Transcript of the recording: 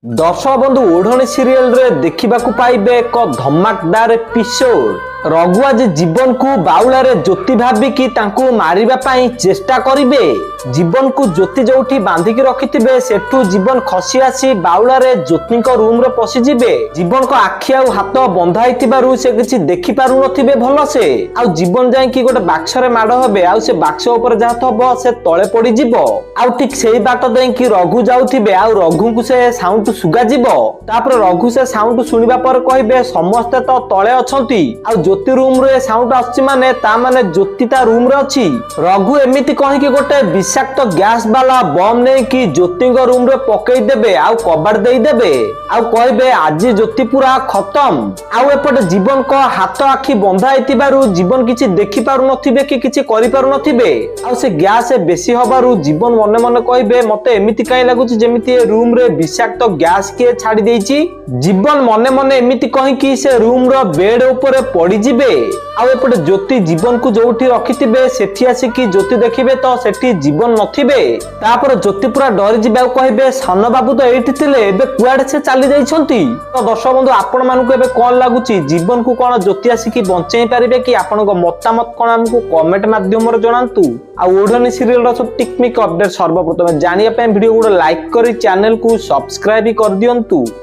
दर्शक बंधु ओढ़णी सीरियल रे देखा पाइबे एक धमाकदार एपिसोड। रघु आज जीवन को बाउलारे ज्योति भाविकी तांको मारिबा पाई चेष्टा करिवे। जीवन को ज्योति जोठी बांधिकी रखिथिबे सेठू जीवन खसी आसी बाउलारे ज्योति रूम रे पसी जिबे। जीवन को आखि आ हाथ बंधा हिथिबारु से किछि देखि पारु नथिबे भलो से। आ जीवन जाई कि गोटे बाक्स रे माड होबे आ से बाक्स ऊपर जा थबो से तळे पड़ी जिवो। आ ठीक सेही बाट देई कि रघु जाउथिबे आ रघु को से साउंड सुगा जिवो। तापर रघु से साउंड सुनिबा पर कहिबे समस्त तो तळे अछंती आ ज्योति रूम रे साउंड आछि माने ता माने ज्योति ता रूम रे अछि। रघु एमिति कहि कि गोटे विषाक्त गैस वाला बम नै कि ज्योति रूम रे पकई देबे आ कबाड़ देई देबे आ कहबे आज ज्योति पूरा खत्म। आ एपटे जीवन को हाथ आखि बंधा हिथिबारु जीवन किछि देखि पारु नथिबे कि किछि करि पारु नथिबे। आ से गैस बेसी होबारु जीवन मने मने कहबे मते एमिति काई लागुछि जेमिति रूम रे विषाक्त गैस के छाड़ी देइछि। जीवन मने मने एमिति कहि कि से रूम रो बेड ऊपर पड़ी जिबे। आ एपटे ज्योति जीवन को जोठी रखिथिबे सेठी आसी कि ज्योति देखिबे तो सेठी जीवन नथिबे। तापर ज्योति पूरा डरि जिबा कहबे सन बाबू तो एठी थिले एबे कुआडे से चाली जाइछंती। तो दर्शक बंधु आपण मानकु एबे कोन लागुछि जीवन को कोन ज्योति आसी कि बंचाई पारिबे कि आपनको मतामत कोन हमकु कमेंट माध्यम रे जणांतु। आ ओढ़णी सीरियल रो सब टेक्निक अपडेट सर्वप्रथम जानिया पे वीडियो को लाइक करी चैनल को सब्सक्राइब कर दियंतु।